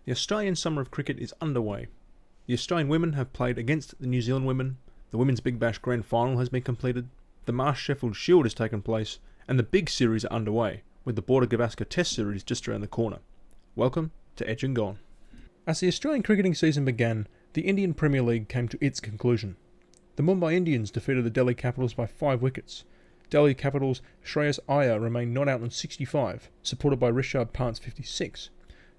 The Australian summer of cricket is underway. The Australian women have played against the New Zealand women, the Women's Big Bash Grand Final has been completed, the Marsh Sheffield Shield has taken place, and the big series are underway, with the Border Gavaskar Test Series just around the corner. Welcome to Edge and Gone. As the Australian cricketing season began, the Indian Premier League came to its conclusion. The Mumbai Indians defeated the Delhi Capitals by 5 wickets. Delhi Capitals' Shreyas Iyer remained not out on 65, supported by Rishabh Pant's 56.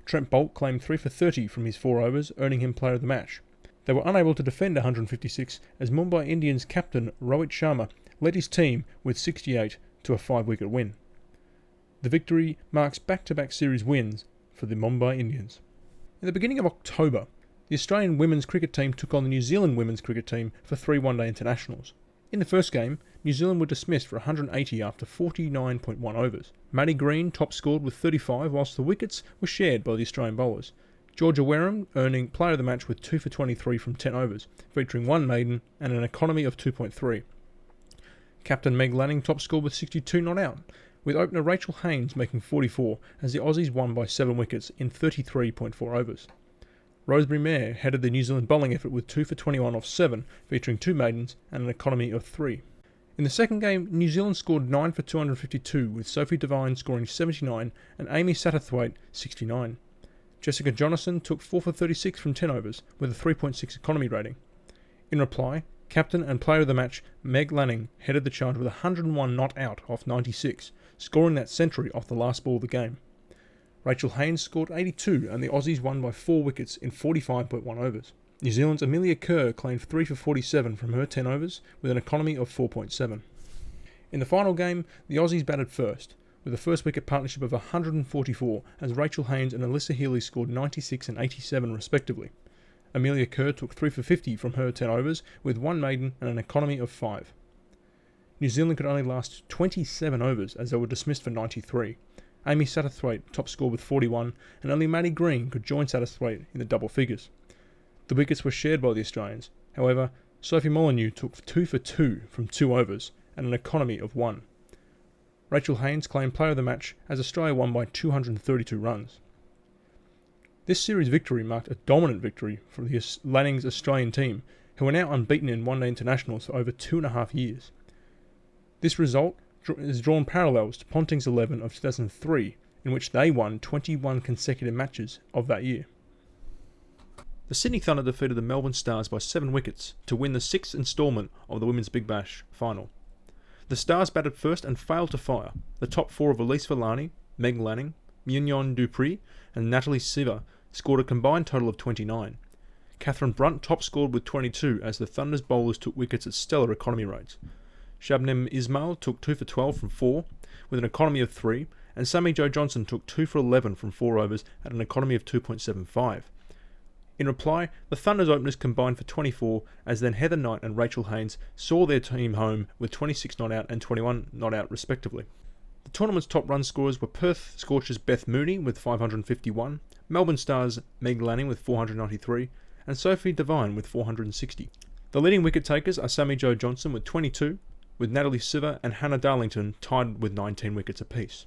Trent Boult claimed 3 for 30 from his 4 overs, earning him player of the match. They were unable to defend 156 as Mumbai Indians captain Rohit Sharma led his team with 68 to a 5-wicket win. The victory marks back-to-back series wins for the Mumbai Indians. In the beginning of October, the Australian women's cricket team took on the New Zealand women's cricket team for 3 one-day internationals. In the first game, New Zealand were dismissed for 180 after 49.1 overs. Maddie Green top scored with 35, whilst the wickets were shared by the Australian bowlers. Georgia Wareham earning player of the match with 2 for 23 from 10 overs, featuring 1 maiden and an economy of 2.3. Captain Meg Lanning top scored with 62 not out, with opener Rachel Haynes making 44 as the Aussies won by 7 wickets in 33.4 overs. Rosemary Mayer headed the New Zealand bowling effort with 2 for 21 off 7, featuring 2 maidens and an economy of 3. In the second game, New Zealand scored 9 for 252, with Sophie Devine scoring 79 and Amy Satterthwaite 69. Jessica Jonathan took 4 for 36 from 10 overs, with a 3.6 economy rating. In reply, captain and player of the match Meg Lanning headed the charge with 101 not out off 96, scoring that century off the last ball of the game. Rachel Haynes scored 82 and the Aussies won by 4 wickets in 45.1 overs. New Zealand's Amelia Kerr claimed 3 for 47 from her 10 overs with an economy of 4.7. In the final game, the Aussies batted first, with a first wicket partnership of 144 as Rachel Haynes and Alyssa Healy scored 96 and 87 respectively. Amelia Kerr took 3 for 50 from her 10 overs with 1 maiden and an economy of 5. New Zealand could only last 27 overs as they were dismissed for 93. Amy Satterthwaite top scored with 41 and only Maddie Green could join Satterthwaite in the double figures. The wickets were shared by the Australians. However, Sophie Molyneux took 2 for 2 from 2 overs and an economy of 1. Rachel Haynes claimed player of the match as Australia won by 232 runs. This series victory marked a dominant victory for the Lanning's Australian team, who are now unbeaten in one-day internationals for over 2.5 years. This result has drawn parallels to Ponting's 11 of 2003, in which they won 21 consecutive matches of that year. The Sydney Thunder defeated the Melbourne Stars by 7 wickets to win the 6th instalment of the Women's Big Bash Final. The Stars batted first and failed to fire. The top 4 of Elise Villani, Meg Lanning, Mignon Dupree and Natalie Siva scored a combined total of 29. Catherine Brunt top scored with 22 as the Thunder's bowlers took wickets at stellar economy rates. Shabnim Ismail took 2 for 12 from 4 with an economy of 3 and Sammy Jo Johnson took 2 for 11 from 4 overs at an economy of 2.75. In reply, the Thunder's openers combined for 24 as then Heather Knight and Rachel Haynes saw their team home with 26 not out and 21 not out respectively. The tournament's top run scorers were Perth Scorchers' Beth Mooney with 551, Melbourne Stars' Meg Lanning with 493 and Sophie Devine with 460. The leading wicket takers are Sammy Jo Johnson with 22, with Natalie Siva and Hannah Darlington tied with 19 wickets apiece.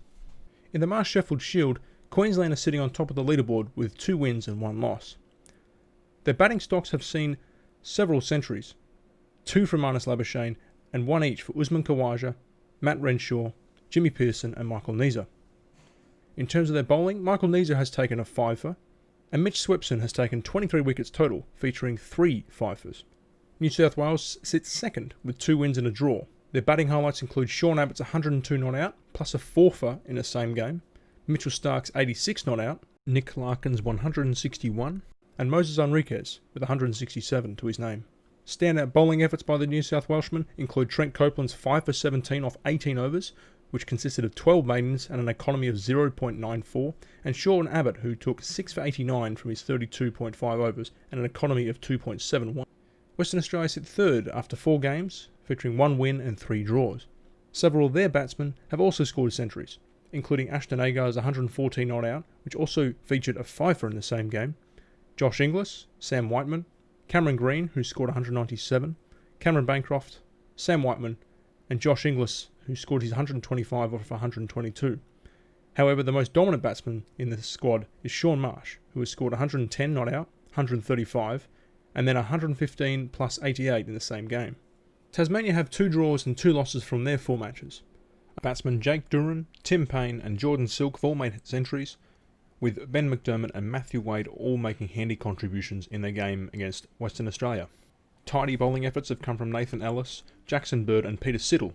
In the Marsh Sheffield Shield, Queensland are sitting on top of the leaderboard with 2 wins and 1 loss. Their batting stocks have seen several centuries, 2 from Marnus Labuschagne and 1 each for Usman Khawaja, Matt Renshaw, Jimmy Pearson and Michael Neser. In terms of their bowling, Michael Neser has taken a 5-fer and Mitch Swepson has taken 23 wickets total, featuring 3 5-fers. New South Wales sits second with 2 wins and a draw. Their batting highlights include Sean Abbott's 102 not out, plus a 4-fer in the same game, Mitchell Stark's 86 not out, Nick Larkin's 161, and Moses Enriquez with 167 to his name. Standout bowling efforts by the New South Welshmen include Trent Copeland's 5 for 17 off 18 overs, which consisted of 12 maidens and an economy of 0.94, and Sean Abbott, who took 6 for 89 from his 32.5 overs and an economy of 2.71. Western Australia sit third after 4 games, featuring 1 win and 3 draws. Several of their batsmen have also scored centuries, including Ashton Agar's 114 not out, which also featured a 5-fer in the same game, Josh Inglis, Sam Whiteman, Cameron Green, who scored 197, Cameron Bancroft, Sam Whiteman, and Josh Inglis, who scored his 125 off 122. However, the most dominant batsman in the squad is Shaun Marsh, who has scored 110 not out, 135, and then 115 plus 88 in the same game. Tasmania have 2 draws and 2 losses from their 4 matches. Batsmen Jake Duran, Tim Payne and Jordan Silk have all made centuries, with Ben McDermott and Matthew Wade all making handy contributions in their game against Western Australia. Tidy bowling efforts have come from Nathan Ellis, Jackson Bird and Peter Siddle.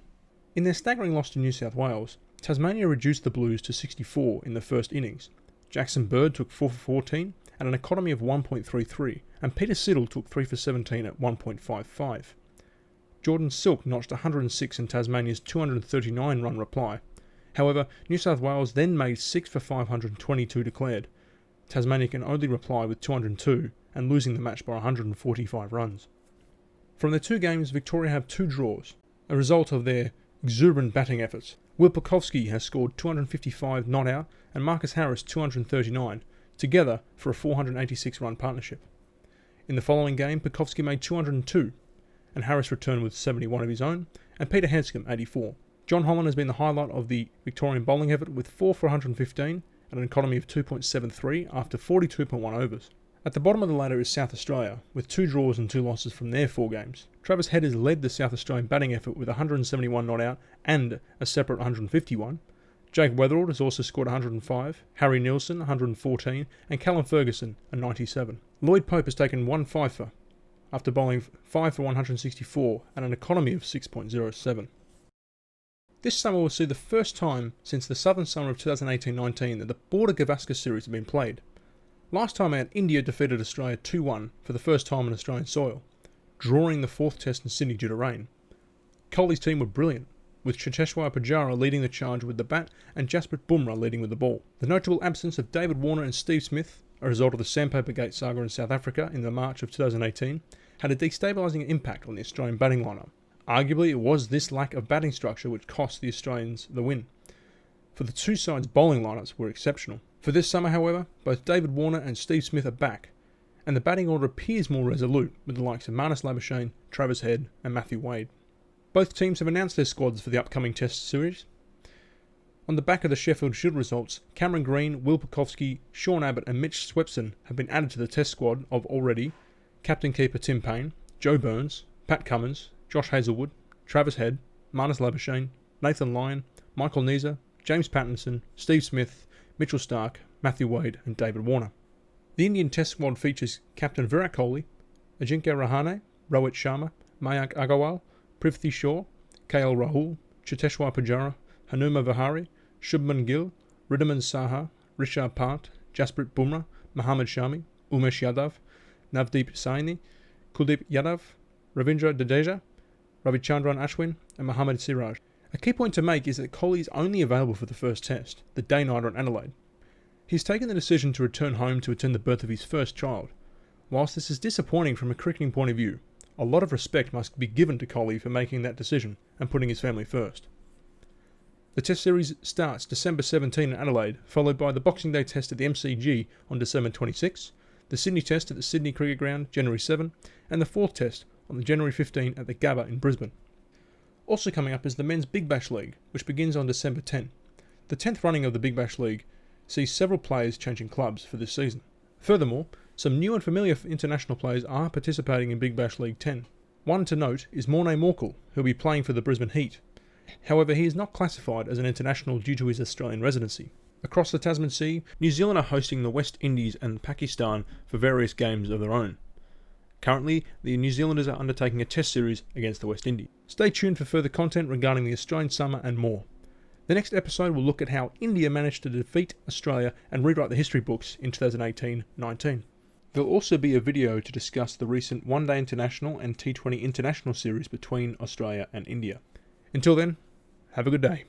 In their staggering loss to New South Wales, Tasmania reduced the Blues to 64 in the first innings. Jackson Bird took 4 for 14 at an economy of 1.33, and Peter Siddle took 3 for 17 at 1.55. Jordan Silk notched 106 in Tasmania's 239 run reply. However, New South Wales then made 6 for 522 declared. Tasmania can only reply with 202 and losing the match by 145 runs. From their 2 games, Victoria have 2 draws, a result of their exuberant batting efforts. Will Pucovski has scored 255 not out and Marcus Harris 239, together for a 486 run partnership. In the following game, Pucovski made 202, and Harris returned with 71 of his own, and Peter Hanscom 84. John Holland has been the highlight of the Victorian bowling effort with 4 for 115 at an economy of 2.73 after 42.1 overs. At the bottom of the ladder is South Australia, with 2 draws and 2 losses from their 4 games. Travis Head has led the South Australian batting effort with 171 not out and a separate 151. Jake Weatherald has also scored 105, Harry Nielsen 114 and Callum Ferguson a 97. Lloyd Pope has taken 1 fifer after bowling 5 for 164 at an economy of 6.07. This summer will see the first time since the Southern Summer of 2018-19 that the Border Gavaskar Series have been played. Last time out, India defeated Australia 2-1 for the first time on Australian soil, drawing the 4th test in Sydney due to rain. Kohli's team were brilliant, with Cheteshwar Pujara leading the charge with the bat and Jasprit Bumrah leading with the ball. The notable absence of David Warner and Steve Smith, a result of the Sandpaper Gate saga in South Africa in the March of 2018, had a destabilising impact on the Australian batting lineup. Arguably, it was this lack of batting structure which cost the Australians the win, for the 2 sides' bowling lineups were exceptional. For this summer, however, both David Warner and Steve Smith are back, and the batting order appears more resolute with the likes of Marnus Labuschagne, Travis Head and Matthew Wade. Both teams have announced their squads for the upcoming Test series. On the back of the Sheffield Shield results, Cameron Green, Will Pucovski, Sean Abbott and Mitch Swepson have been added to the Test squad of already captain keeper Tim Payne, Joe Burns, Pat Cummins, Josh Hazlewood, Travis Head, Marnus Labuschagne, Nathan Lyon, Michael Neser, James Pattinson, Steve Smith, Mitchell Stark, Matthew Wade and David Warner. The Indian Test squad features captain Virat Kohli, Ajinkya Rahane, Rohit Sharma, Mayank Agarwal, Prithvi Shaw, KL Rahul, Cheteshwar Pujara, Hanuma Vihari, Shubman Gill, Riddiman Saha, Rishabh Pant, Jasprit Bumrah, Mohammad Shami, Umesh Yadav, Navdeep Saini, Kuldeep Yadav, Ravindra Jadeja, Ravichandran Ashwin and Mohammad Siraj. A key point to make is that Kohli is only available for the first test, the day-nighter in Adelaide. He's taken the decision to return home to attend the birth of his first child. Whilst this is disappointing from a cricketing point of view, a lot of respect must be given to Kohli for making that decision and putting his family first. The Test series starts December 17 in Adelaide, followed by the Boxing Day Test at the MCG on December 26, the Sydney Test at the Sydney Cricket Ground January 7, and the 4th Test on the January 15 at the Gabba in Brisbane. Also coming up is the Men's Big Bash League, which begins on December 10. The 10th running of the Big Bash League sees several players changing clubs for this season. Furthermore, some new and familiar international players are participating in Big Bash League 10. One to note is Morne Morkel, who will be playing for the Brisbane Heat. However, he is not classified as an international due to his Australian residency. Across the Tasman Sea, New Zealand are hosting the West Indies and Pakistan for various games of their own. Currently, the New Zealanders are undertaking a Test series against the West Indies. Stay tuned for further content regarding the Australian summer and more. The next episode will look at how India managed to defeat Australia and rewrite the history books in 2018-19. There will also be a video to discuss the recent One Day International and T20 International series between Australia and India. Until then, have a good day.